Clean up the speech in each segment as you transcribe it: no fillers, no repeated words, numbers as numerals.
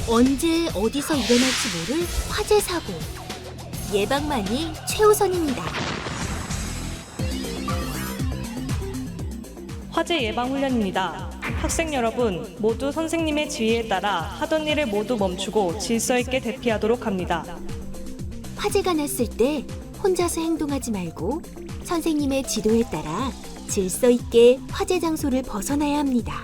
언제 어디서 일어날지 모를 화재 사고. 예방만이 최우선입니다. 화재 예방 훈련입니다. 학생 여러분, 모두 선생님의 지휘에 따라 하던 일을 모두 멈추고 질서 있게 대피하도록 합니다. 화재가 났을 때 혼자서 행동하지 말고 선생님의 지도에 따라 질서 있게 화재 장소를 벗어나야 합니다.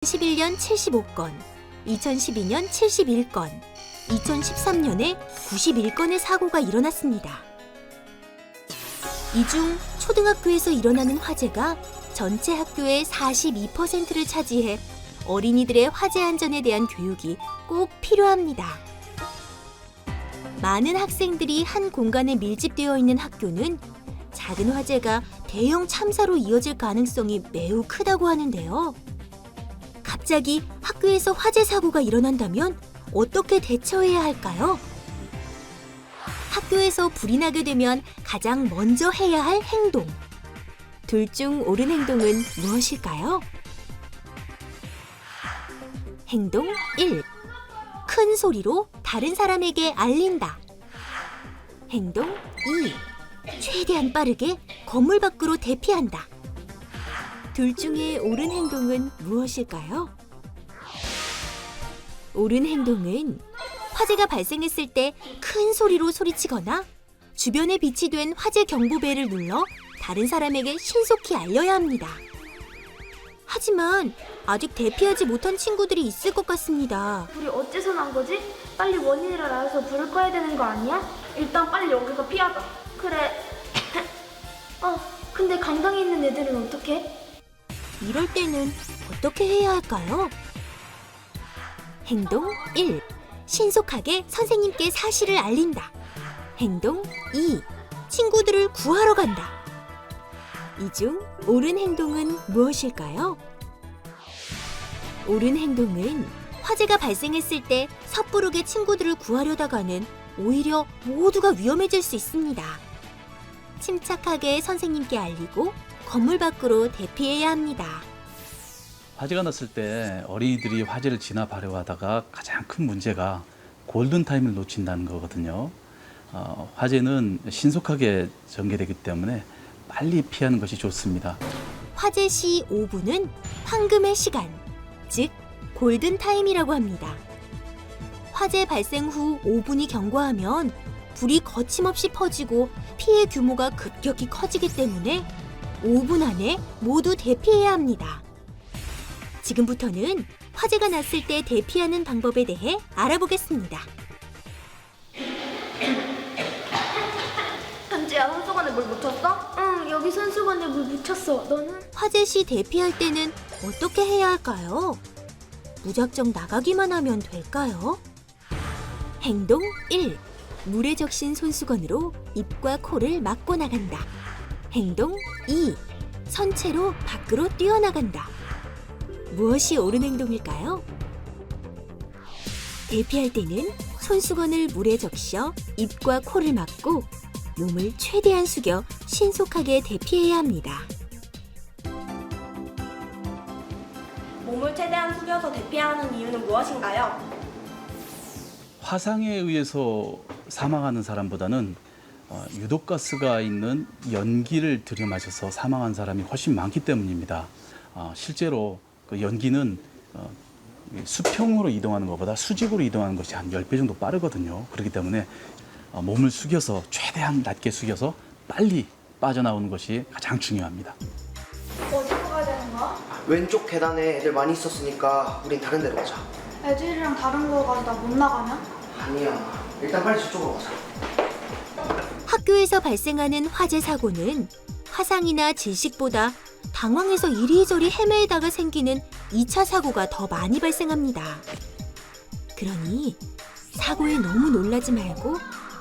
(2011년) 75건, 2012년 71건, 2013년에 91건의 사고가 일어났습니다. 이 중 초등학교에서 일어나는 화재가 전체 학교의 42%를 차지해 어린이들의 화재 안전에 대한 교육이 꼭 필요합니다. 많은 학생들이 한 공간에 밀집되어 있는 학교는 작은 화재가 대형 참사로 이어질 가능성이 매우 크다고 하는데요. 갑자기 학교에서 화재 사고가 일어난다면 어떻게 대처해야 할까요? 학교에서 불이 나게 되면 가장 먼저 해야 할 행동. 둘 중 옳은 행동은 무엇일까요? 행동 1. 큰 소리로 다른 사람에게 알린다. 행동 2. 최대한 빠르게 건물 밖으로 대피한다. 둘 중에 옳은 행동은 무엇일까요? 옳은 행동은 화재가 발생했을 때 큰 소리로 소리치거나 주변에 비치된 화재 경보벨을 눌러 다른 사람에게 신속히 알려야 합니다. 하지만 아직 대피하지 못한 친구들이 있을 것 같습니다. 불이 어째서 난 거지? 빨리 원인을 알아서 불을 꺼야 되는 거 아니야? 일단 빨리 여기서 피하자. 그래. 근데 강당에 있는 애들은 어떡해? 이럴 때는 어떻게 해야 할까요? 행동 1. 신속하게 선생님께 사실을 알린다. 행동 2. 친구들을 구하러 간다. 이 중 옳은 행동은 무엇일까요? 옳은 행동은 화재가 발생했을 때 섣부르게 친구들을 구하려다가는 오히려 모두가 위험해질 수 있습니다. 침착하게 선생님께 알리고 건물 밖으로 대피해야 합니다. 화재가 났을 때 어린이들이 화재를 진압하려고 하다가 가장 큰 문제가 골든타임을 놓친다는 거거든요. 화재는 신속하게 전개되기 때문에 빨리 피하는 것이 좋습니다. 화재 시 5분은 황금의 시간, 즉 골든타임이라고 합니다. 화재 발생 후 5분이 경과하면 불이 거침없이 퍼지고 피해 규모가 급격히 커지기 때문에 5분 안에 모두 대피해야 합니다. 지금부터는 화재가 났을 때 대피하는 방법에 대해 알아보겠습니다. 현지야, 손수건에 물 묻혔어? 응, 여기 손수건에 물 묻혔어. 너는? 화재 시 대피할 때는 어떻게 해야 할까요? 무작정 나가기만 하면 될까요? 행동 1. 물에 적신 손수건으로 입과 코를 막고 나간다. 행동 2. 선체로 밖으로 뛰어나간다. 무엇이 옳은 행동일까요? 대피할 때는 손수건을 물에 적셔 입과 코를 막고 몸을 최대한 숙여 신속하게 대피해야 합니다. 몸을 최대한 숙여서 대피하는 이유는 무엇인가요? 화상에 의해서 사망하는 사람보다는 유독가스가 있는 연기를 들이마셔서 사망한 사람이 훨씬 많기 때문입니다. 실제로 그 연기는 수평으로 이동하는 것보다 수직으로 이동하는 것이 한 10배 정도 빠르거든요. 그렇기 때문에 몸을 숙여서 최대한 낮게 숙여서 빨리 빠져나오는 것이 가장 중요합니다. 어디로 가야 되는 거야? 왼쪽 계단에 애들 많이 있었으니까 우린 다른 데로 가자. 애들이랑 다른 거 가서 나 못 나가냐? 아니야. 일단 빨리 저쪽으로 가자. 학교에서 발생하는 화재 사고는 화상이나 질식보다 당황해서 이리저리 헤매다가 생기는 2차 사고가 더 많이 발생합니다. 그러니 사고에 너무 놀라지 말고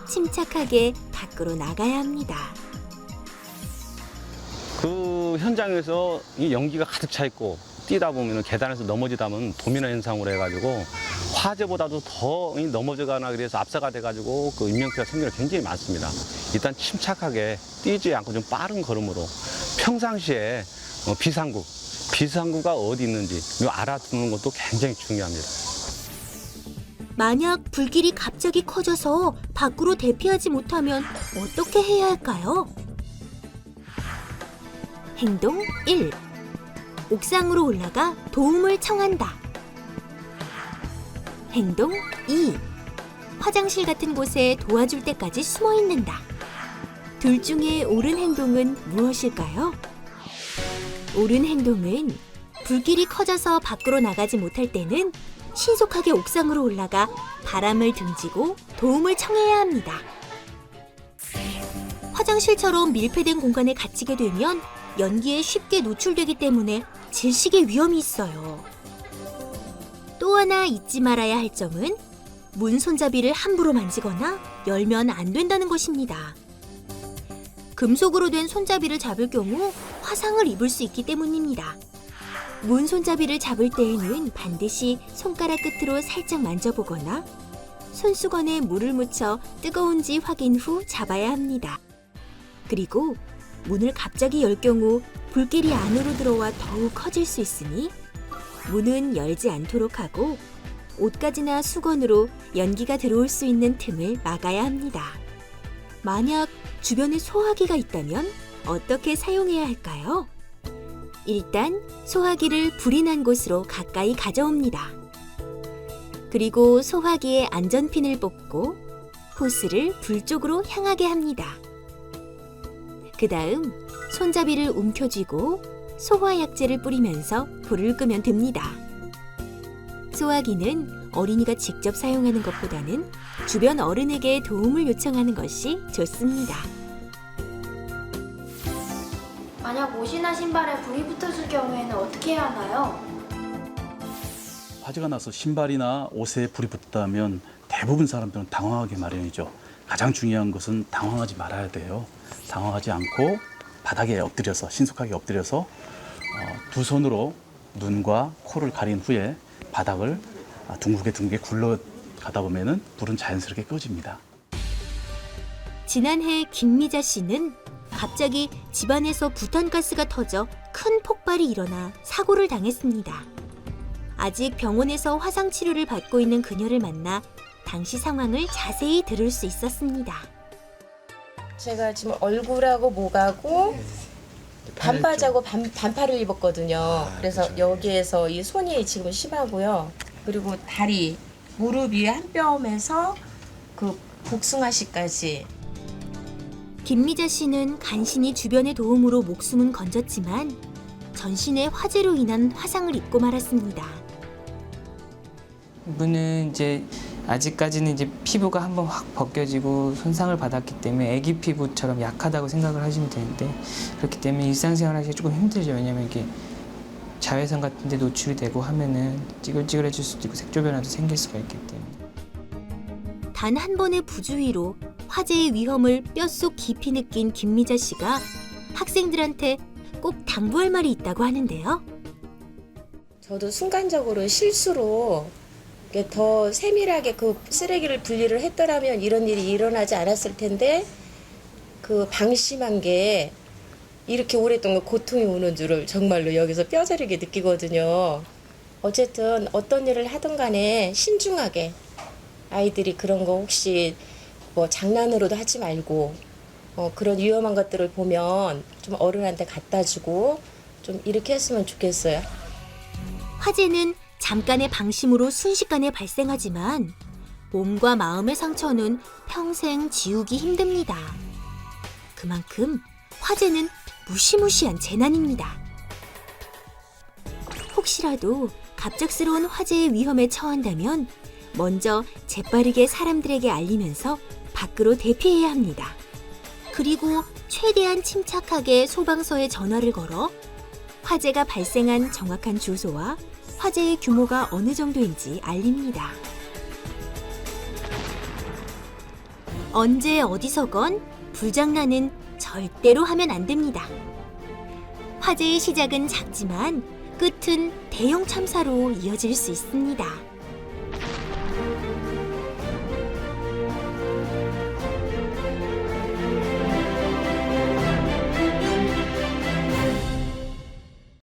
침착하게 밖으로 나가야 합니다. 그 현장에서 이 연기가 가득 차 있고 뛰다 보면 계단에서 넘어지다 보면 도미노 현상으로 해가지고 화재보다도 더 넘어져가나 그래서 압사가 돼가지고 그 인명피해가 생기는 굉장히 많습니다. 일단 침착하게 뛰지 않고 좀 빠른 걸음으로 평상시에 비상구가 어디 있는지 이거 알아두는 것도 굉장히 중요합니다. 만약 불길이 갑자기 커져서 밖으로 대피하지 못하면 어떻게 해야 할까요? 행동 1. 옥상으로 올라가 도움을 청한다. 행동 2. 화장실 같은 곳에 도와줄 때까지 숨어 있는다. 둘 중에 옳은 행동은 무엇일까요? 옳은 행동은 불길이 커져서 밖으로 나가지 못할 때는 신속하게 옥상으로 올라가 바람을 등지고 도움을 청해야 합니다. 화장실처럼 밀폐된 공간에 갇히게 되면 연기에 쉽게 노출되기 때문에 질식의 위험이 있어요. 또 하나 잊지 말아야 할 점은 문 손잡이를 함부로 만지거나 열면 안 된다는 것입니다. 금속으로 된 손잡이를 잡을 경우 화상을 입을 수 있기 때문입니다. 문 손잡이를 잡을 때에는 반드시 손가락 끝으로 살짝 만져보거나 손수건에 물을 묻혀 뜨거운지 확인 후 잡아야 합니다. 그리고 문을 갑자기 열 경우 불길이 안으로 들어와 더욱 커질 수 있으니 문은 열지 않도록 하고 옷가지나 수건으로 연기가 들어올 수 있는 틈을 막아야 합니다. 만약 주변에 소화기가 있다면 어떻게 사용해야 할까요? 일단 소화기를 불이 난 곳으로 가까이 가져옵니다. 그리고 소화기의 안전핀을 뽑고 호스를 불 쪽으로 향하게 합니다. 그 다음 손잡이를 움켜쥐고 소화약제를 뿌리면서 불을 끄면 됩니다. 소화기는 어린이가 직접 사용하는 것보다는 주변 어른에게 도움을 요청하는 것이 좋습니다. 만약 옷이나 신발에 불이 붙었을 경우에는 어떻게 해야 하나요? 화재가 나서 신발이나 옷에 불이 붙다면 대부분 사람들은 당황하기 마련이죠. 가장 중요한 것은 당황하지 말아야 돼요. 당황하지 않고 바닥에 엎드려서 신속하게 엎드려서 두 손으로 눈과 코를 가린 후에 바닥을 둥글게 굴러가다 보면은 불은 자연스럽게 꺼집니다. 지난해 김미자 씨는 갑자기 집안에서 부탄가스가 터져 큰 폭발이 일어나 사고를 당했습니다. 아직 병원에서 화상 치료를 받고 있는 그녀를 만나 당시 상황을 자세히 들을 수 있었습니다. 제가 지금 얼굴하고 목하고 반바지하고 반팔을 입었거든요. 그래서 여기에서 이 손이 지금 심하고요. 그리고 다리, 무릎 위에 한 뼘에서 그 복숭아씨까지. 김미자 씨는 간신히 주변의 도움으로 목숨은 건졌지만 전신에 화재로 인한 화상을 입고 말았습니다. 이분은 이제 아직까지는 이제 피부가 한번 확 벗겨지고 손상을 받았기 때문에 아기 피부처럼 약하다고 생각을 하시면 되는데 그렇기 때문에 일상생활 하기가 조금 힘들죠. 왜냐면 이게 자외선 같은 데 노출이 되고 하면은 찌글찌글해질 수도 있고 색조 변화도 생길 수가 있기 때문에. 단 한 번의 부주의로 화재의 위험을 뼛속 깊이 느낀 김미자 씨가 학생들한테 꼭 당부할 말이 있다고 하는데요. 저도 순간적으로 실수로 더 세밀하게 그 쓰레기를 분리를 했더라면 이런 일이 일어나지 않았을 텐데 그 방심한 게 이렇게 오랫동안 고통이 오는 줄을 정말로 여기서 뼈저리게 느끼거든요. 어쨌든 어떤 일을 하든 간에 신중하게 아이들이 그런 거 혹시 뭐 장난으로도 하지 말고 그런 위험한 것들을 보면 좀 어른한테 갖다 주고 좀 이렇게 했으면 좋겠어요. 화재는 잠깐의 방심으로 순식간에 발생하지만 몸과 마음의 상처는 평생 지우기 힘듭니다. 그만큼 화재는 무시무시한 재난입니다. 혹시라도 갑작스러운 화재의 위험에 처한다면 먼저 재빠르게 사람들에게 알리면서 밖으로 대피해야 합니다. 그리고 최대한 침착하게 소방서에 전화를 걸어 화재가 발생한 정확한 주소와 화재의 규모가 어느 정도인지 알립니다. 언제 어디서건 불장난은 절대로 하면 안 됩니다. 화재의 시작은 작지만 끝은 대형 참사로 이어질 수 있습니다.